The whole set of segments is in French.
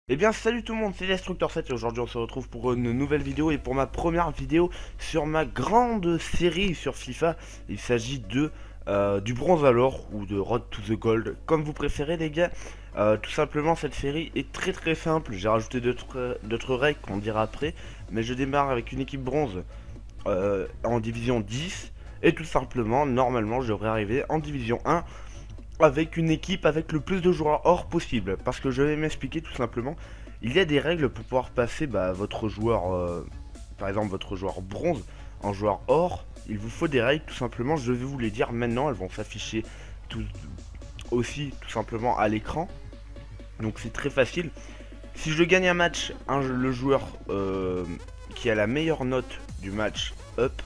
Eh bien salut tout le monde, c'est Destructor7 et aujourd'hui on se retrouve pour une nouvelle vidéo et pour ma première vidéo sur ma grande série sur FIFA. Il s'agit de du bronze à l'or ou de Road to the Gold, comme vous préférez les gars. Tout simplement cette série est très simple, j'ai rajouté d'autres règles qu'on dira après. Mais je démarre avec une équipe bronze en division 10 et tout simplement normalement je devrais arriver en division 1 avec une équipe avec le plus de joueurs or possible. Parce que je vais m'expliquer tout simplement. Il y a des règles pour pouvoir passer votre joueur, par exemple votre joueur bronze en joueur or. Il vous faut des règles tout simplement, je vais vous les dire maintenant, elles vont s'afficher tout simplement à l'écran. Donc c'est très facile. Si je gagne un match, le joueur qui a la meilleure note du match up.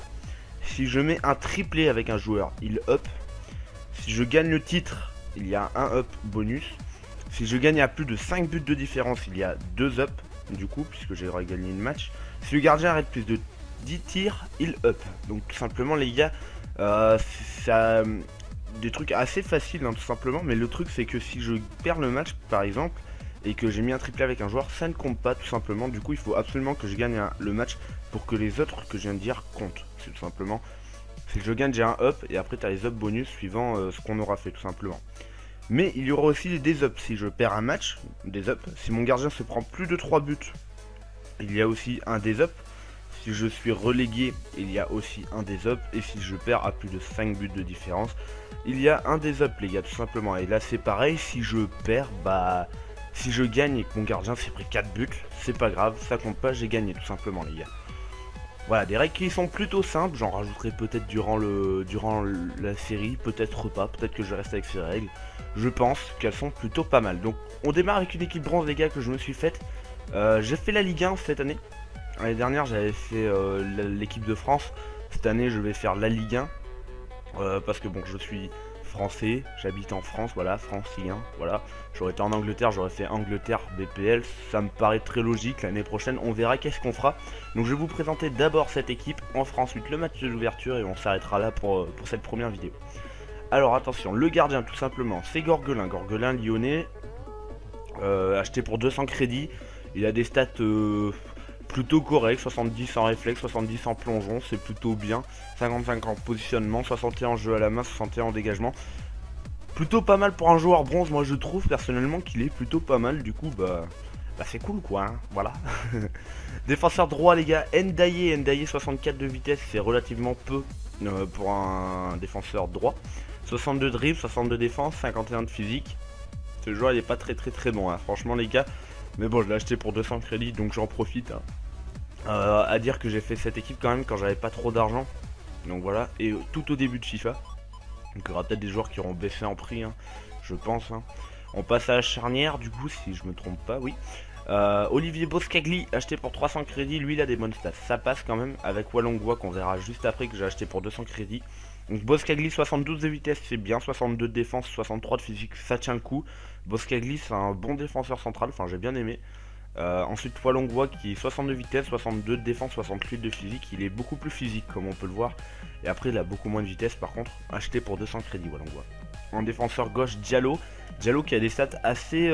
Si je mets un triplé avec un joueur, il up. Si je gagne le titre, il y a un up bonus. Si je gagne à plus de 5 buts de différence, il y a 2 up. Du coup, puisque j'ai gagné une match. Si le gardien arrête plus de 10 tirs, il up. Donc tout simplement les gars, ça des trucs assez faciles hein, tout simplement. Mais le truc c'est que si je perds le match par exemple, et que j'ai mis un triplé avec un joueur, ça ne compte pas tout simplement. Du coup il faut absolument que je gagne le match pour que les autres que je viens de dire comptent. C'est tout simplement. Si je gagne j'ai un up et après tu as les up bonus suivant ce qu'on aura fait tout simplement. Mais il y aura aussi des ups si je perds un match, des ups. Si mon gardien se prend plus de 3 buts, il y a aussi un des ups. Si je suis relégué, il y a aussi un des ups. Et si je perds à plus de 5 buts de différence, il y a un des ups les gars tout simplement. Et là c'est pareil, si je perds, si je gagne et que mon gardien s'est pris 4 buts, c'est pas grave, ça compte pas, j'ai gagné tout simplement les gars. Voilà, des règles qui sont plutôt simples, j'en rajouterai peut-être durant la série, peut-être pas, peut-être que je reste avec ces règles. Je pense qu'elles sont plutôt pas mal. Donc on démarre avec une équipe bronze les gars que je me suis faite. J'ai fait la Ligue 1 cette année. L'année dernière j'avais fait l'équipe de France. Cette année je vais faire la Ligue 1. Parce que bon je suis français, j'habite en France, voilà, francien, voilà. J'aurais été en Angleterre, j'aurais fait Angleterre BPL, ça me paraît très logique. L'année prochaine on verra qu'est-ce qu'on fera. Donc je vais vous présenter d'abord cette équipe, on fera ensuite le match de l'ouverture et on s'arrêtera là pour cette première vidéo. Alors attention, le gardien tout simplement c'est Gorgelin, Gorgelin lyonnais, acheté pour 200 crédits. Il a des stats plutôt corrects, 70 en réflexe, 70 en plongeon, c'est plutôt bien. 55 en positionnement, 61 en jeu à la main, 61 en dégagement. Plutôt pas mal pour un joueur bronze, moi je trouve personnellement qu'il est plutôt pas mal, du coup c'est cool quoi, hein, voilà. Défenseur droit les gars, Ndiaye 64 de vitesse, c'est relativement peu pour un défenseur droit. 62 dribble, 62 défense, 51 de physique. Ce joueur il est pas très bon hein, franchement les gars. Mais bon je l'ai acheté pour 200 crédits donc j'en profite hein. À dire que j'ai fait cette équipe quand même quand j'avais pas trop d'argent. Donc voilà, et tout au début de FIFA. Donc il y aura peut-être des joueurs qui auront baissé en prix hein, je pense hein. On passe à la charnière du coup si je me trompe pas, oui. Olivier Boscagli acheté pour 300 crédits, lui il a des bonnes stats, ça passe quand même avec Walongwa qu'on verra juste après que j'ai acheté pour 200 crédits. Donc Boscagli 72 de vitesse c'est bien, 62 de défense, 63 de physique, ça tient le coup. Boscagli c'est un bon défenseur central, enfin j'ai bien aimé. Ensuite Walongwa qui est 62 de vitesse, 62 de défense, 68 de physique, il est beaucoup plus physique comme on peut le voir. Et après il a beaucoup moins de vitesse par contre, acheté pour 200 crédits Walongwa. En défenseur gauche Diallo qui a des stats assez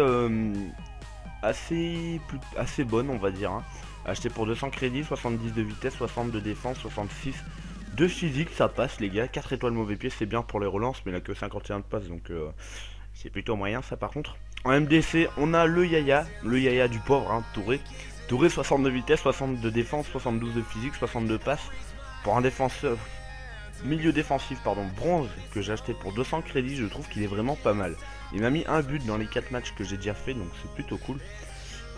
bonne on va dire hein. Acheté pour 200 crédits, 70 de vitesse, 60 de défense, 66 de physique, ça passe les gars. 4 étoiles mauvais pied, c'est bien pour les relances, mais il a que 51 de passe donc c'est plutôt moyen ça par contre. En MDC on a le Yaya du pauvre hein, Touré 60 de vitesse, 60 de défense, 72 de physique, 62 passes. Pour un défenseur milieu défensif pardon bronze que j'ai acheté pour 200 crédits, je trouve qu'il est vraiment pas mal. Il m'a mis un but dans les 4 matchs que j'ai déjà fait donc c'est plutôt cool.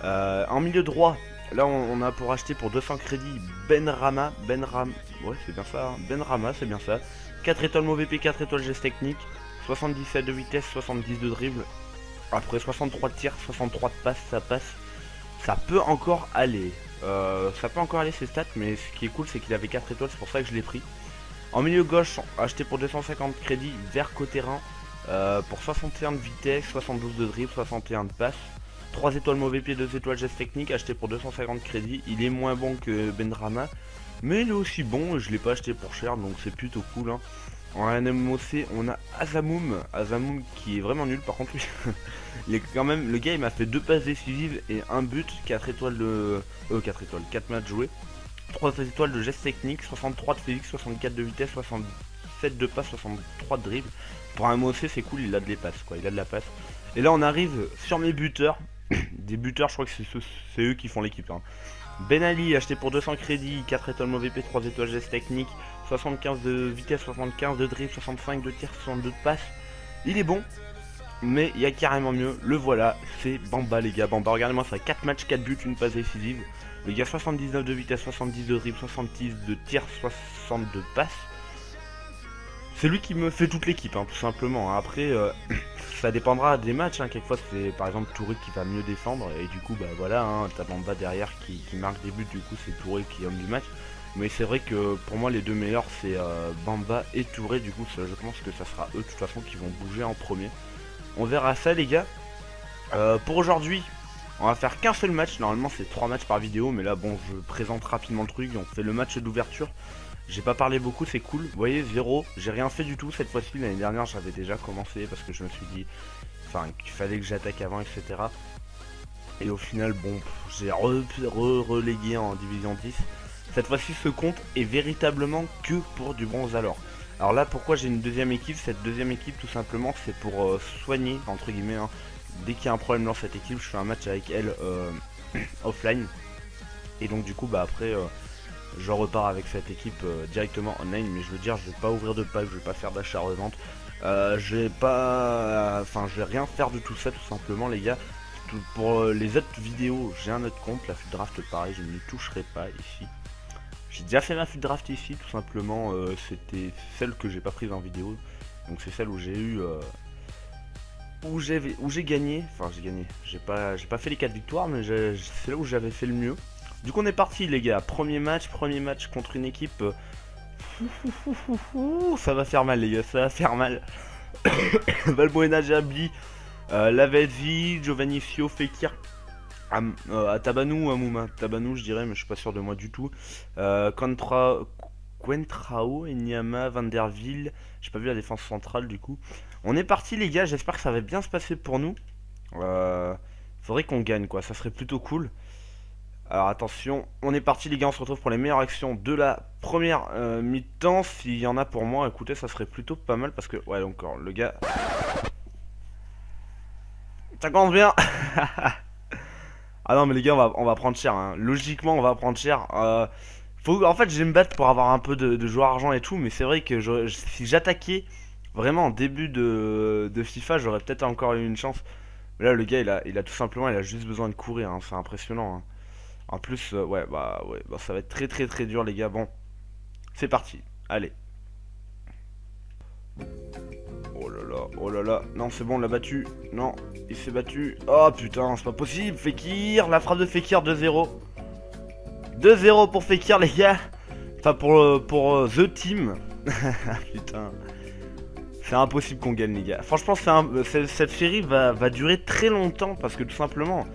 En milieu droit, là on a pour acheter pour 200 crédits Benrahma, ouais c'est bien ça, hein. Benrahma c'est bien ça. 4 étoiles mauvais P, 4 étoiles geste technique, 77 de vitesse, 70 de dribble. Après 63 de tir, 63 de passe, ça passe. Ça peut encore aller. Ces stats, mais ce qui est cool c'est qu'il avait 4 étoiles, c'est pour ça que je l'ai pris. En milieu gauche, acheté pour 250 crédits, vert côté-rhin, pour 61 de vitesse, 72 de dribble, 61 de passe. 3 étoiles mauvais pied, 2 étoiles geste technique, acheté pour 250 crédits. Il est moins bon que Benrahma, mais il est aussi bon et je l'ai pas acheté pour cher donc c'est plutôt cool hein. En NMOC, on a Azamoum. Azamoum qui est vraiment nul par contre lui. Il est quand même. Le gars il m'a fait 2 passes décisives et un but, 4 étoiles de. 4 étoiles, 4 matchs joués. 3 étoiles de gestes techniques, 63 de physique, 64 de vitesse, 67 de passe, 63 de dribble. Pour un MOC c'est cool, il a de les passes quoi, il a de la passe. Et là on arrive sur mes buteurs. Des buteurs, je crois que c'est eux qui font l'équipe. Hein. Ben Ali acheté pour 200 crédits, 4 étoiles mauvais P, 3 étoiles gestes techniques, 75 de vitesse, 75 de dribble, 65 de tir, 62 de passe. Il est bon, mais il y a carrément mieux. Le voilà, c'est Bamba les gars. Bamba, regardez-moi ça, 4 matchs, 4 buts, une passe décisive. Le gars 79 de vitesse, 70 de dribble, 70 de tir, 62 de passe. C'est lui qui me fait toute l'équipe, hein, tout simplement. Après, ça dépendra des matchs. Hein. Quelquefois, c'est par exemple Touré qui va mieux défendre. Et du coup, bah voilà, hein, t'as Bamba derrière qui marque des buts. Du coup, c'est Touré qui est homme du match. Mais c'est vrai que pour moi, les deux meilleurs, c'est Bamba et Touré. Du coup, je pense que ça sera eux, de toute façon, qui vont bouger en premier. On verra ça, les gars. Pour aujourd'hui, on va faire qu'un seul match. Normalement, c'est 3 matchs par vidéo. Mais là, bon, je présente rapidement le truc. On fait le match d'ouverture. J'ai pas parlé beaucoup, c'est cool. Vous voyez, 0. J'ai rien fait du tout cette fois-ci. L'année dernière, j'avais déjà commencé parce que je me suis dit, enfin, qu'il fallait que j'attaque avant, etc. Et au final, bon, j'ai relégué en division 10. Cette fois-ci, ce compte est véritablement que pour du bronze alors. Alors là, pourquoi j'ai une deuxième équipe? Cette deuxième équipe, tout simplement, c'est pour soigner, entre guillemets. Hein. Dès qu'il y a un problème dans cette équipe, je fais un match avec elle offline. Et donc, du coup, bah après. Je repars avec cette équipe directement online, mais je veux dire, je vais pas ouvrir de pack, je vais pas faire d'achat-revente, je vais pas, enfin, je vais rien faire de tout ça, tout simplement, les gars. Pour les autres vidéos, j'ai un autre compte, la FUT Draft, pareil, je n'y toucherai pas ici. J'ai déjà fait ma FUT Draft ici, tout simplement, c'était celle que j'ai pas prise en vidéo, donc c'est celle où j'ai eu, où j'ai gagné, enfin j'ai gagné, j'ai pas fait les 4 victoires, mais c'est là où j'avais fait le mieux. Du coup on est parti les gars, premier match contre une équipe, ça va faire mal les gars, ça va faire mal. Valbuena, Jabli, Lavezzi, Giovanni Fio, Fekir, Tabanou ou Amouma, Tabanou je dirais mais je suis pas sûr de moi du tout. Quentrao, Enyama, Vanderville, j'ai pas vu la défense centrale du coup. On est parti les gars, j'espère que ça va bien se passer pour nous. Faudrait qu'on gagne quoi, ça serait plutôt cool. Alors attention, on est parti les gars, on se retrouve pour les meilleures actions de la première mi-temps. S'il y en a pour moi, écoutez, ça serait plutôt pas mal parce que... Ouais, donc le gars... Ça commence bien. Ah non mais les gars, on va prendre cher, hein. Logiquement, on va prendre cher. En fait, je vais me battre pour avoir un peu de joueurs argent et tout, mais c'est vrai que si j'attaquais vraiment en début de FIFA, j'aurais peut-être encore eu une chance. Mais là, le gars, il a tout simplement, il a juste besoin de courir, hein. C'est impressionnant, hein. En plus, ouais, bah ça va être très dur les gars. Bon, c'est parti. Allez. Oh là là. Non, c'est bon, on l'a battu. Non, il s'est battu. Oh putain, c'est pas possible. Fekir, la frappe de Fekir 2-0. 2-0 pour Fekir les gars. Enfin pour The Team. Putain. C'est impossible qu'on gagne les gars. Franchement, cette série va durer très longtemps parce que tout simplement...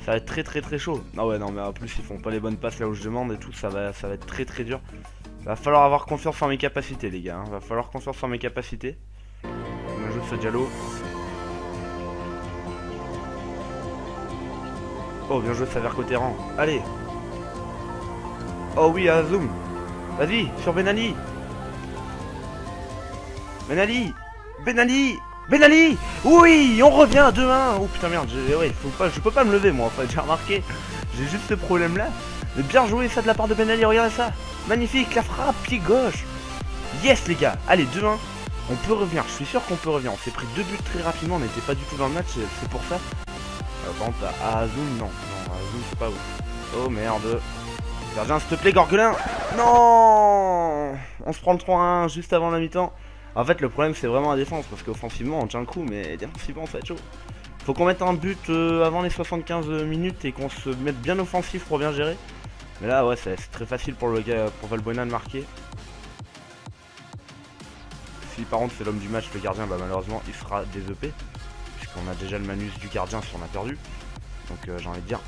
Ça va être très chaud. Ah ouais non mais en plus ils font pas les bonnes passes là où je demande et tout, ça va être très dur. Va falloir avoir confiance en mes capacités les gars, hein. Va falloir confiance en mes capacités. Bien joué ce Diallo. Oh bien joué Saver Cotterran. Allez. Oh oui Azoum. Vas-y sur Ben Ali. Ben Ali. Ben Ali. Oui, on revient à 2-1. Oh putain merde, je peux pas me lever moi en fait, j'ai remarqué. J'ai juste ce problème là. Mais bien joué ça de la part de Ben Ali, regardez ça. Magnifique, la frappe, pied gauche. Yes les gars, allez 2-1. On peut revenir, je suis sûr qu'on peut revenir. On s'est pris 2 buts très rapidement, on n'était pas du tout dans le match, c'est pour ça. Par contre à Azoum, non, Azoum c'est pas ouf. Oh merde. Gardien s'il te plaît Gorgelin. Non. On se prend le 3-1 juste avant la mi-temps. En fait le problème c'est vraiment la défense parce qu'offensivement on tient le coup mais défensivement ça va être chaud. Faut qu'on mette un but avant les 75 minutes et qu'on se mette bien offensif pour bien gérer. Mais là ouais c'est très facile pour le gars, pour Valbuena de marquer. Si par contre c'est l'homme du match le gardien, bah malheureusement il sera désEP. Puisqu'on a déjà le manus du gardien si on a perdu. Donc j'ai envie de dire,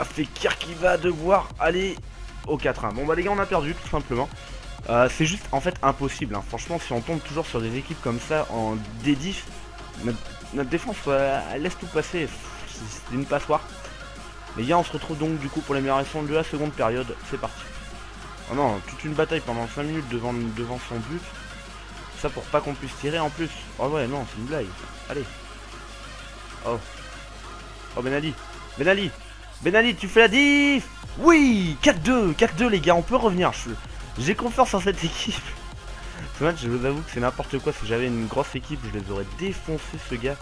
Fekir qui va devoir aller au 4-1. Bon bah les gars on a perdu tout simplement. C'est juste en fait impossible, hein. Franchement, si on tombe toujours sur des équipes comme ça en D10, notre défense elle laisse tout passer. C'est une passoire. Les gars, on se retrouve donc du coup pour l'amélioration de la seconde période. C'est parti. Oh non, toute une bataille pendant 5 minutes devant son but. Ça pour pas qu'on puisse tirer en plus. Oh ouais, non, c'est une blague. Allez. Oh. Oh, Ben Ali. Ben Ali. Ben Ali, tu fais la diff. Oui, 4-2. 4-2 les gars, on peut revenir. J'ai confiance en cette équipe. Ce match, je vous avoue que c'est n'importe quoi. Si j'avais une grosse équipe, je les aurais défoncé ce gars.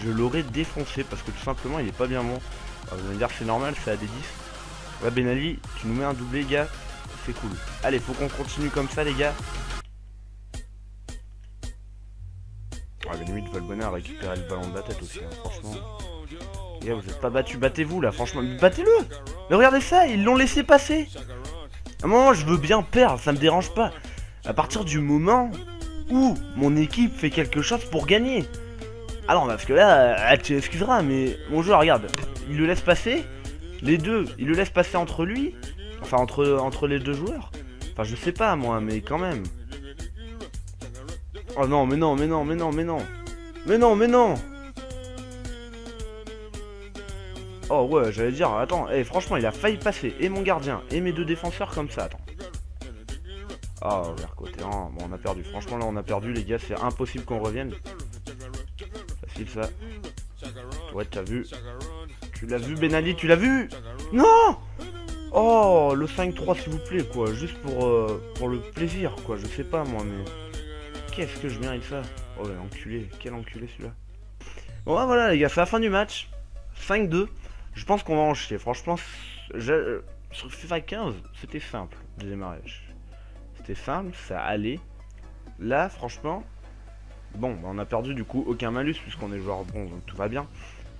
Je l'aurais défoncé parce que tout simplement, il est pas bien bon. Alors, vous allez me dire c'est normal, c'est à des 10. Ouais, Ben Ali, tu nous mets un doublé, gars. C'est cool. Allez, faut qu'on continue comme ça, les gars. Ah, la limite, Valbuena a récupéré le ballon de la tête aussi, hein, franchement. Les gars, vous êtes pas battus, battez-vous là, franchement. Battez-le. Mais regardez ça, ils l'ont laissé passer. À un moment, je veux bien perdre, ça me dérange pas. À partir du moment où mon équipe fait quelque chose pour gagner. Ah non, parce que là, tu excuseras, mais mon joueur, regarde, il le laisse passer. Les deux, il le laisse passer entre lui. Enfin, entre les deux joueurs. Enfin, je sais pas, moi, mais quand même. Oh non, mais non, mais non, mais non, mais non. Mais non, mais non. Oh ouais, j'allais dire, attends, franchement, il a failli passer. Et mon gardien, et mes deux défenseurs comme ça, attends. Oh, vers côté 1. Bon, on a perdu. Franchement, là, on a perdu, les gars. C'est impossible qu'on revienne. Facile, ça. Ouais, t'as vu. Tu l'as vu, Ben Ali, tu l'as vu? Non. Oh, le 5-3, s'il vous plaît, quoi. Juste pour le plaisir, quoi. Je sais pas, moi, mais... Qu'est-ce que je viens avec ça? Oh, l'enculé. Quel enculé, celui-là. Bon, bah, voilà, les gars. C'est la fin du match. 5-2. Je pense qu'on va en chier. Franchement, sur FIFA 15, c'était simple de démarrage. C'était simple, ça allait. Là, franchement... Bon, bah, on a perdu, du coup, aucun malus, puisqu'on est joueur bon, donc tout va bien.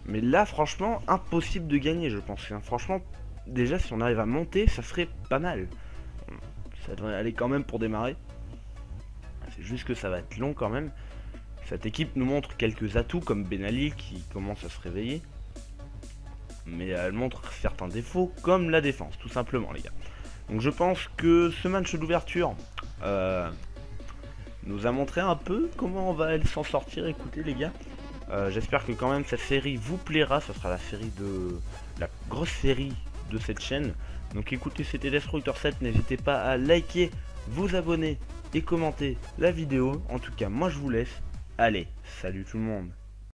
Mais là, franchement, impossible de gagner, je pense. Hein. Franchement... Déjà, si on arrive à monter, ça serait pas mal. Ça devrait aller quand même pour démarrer. C'est juste que ça va être long quand même. Cette équipe nous montre quelques atouts comme Ben Ali qui commence à se réveiller. Mais elle montre certains défauts comme la défense, tout simplement les gars. Donc je pense que ce match d'ouverture nous a montré un peu comment on va s'en sortir. Écoutez les gars. J'espère que quand même cette série vous plaira. Ce sera la série la grosse série de cette chaîne. Donc écoutez, c'était Destructor 7, n'hésitez pas à liker, vous abonner et commenter la vidéo. En tout cas, moi je vous laisse. Allez, salut tout le monde.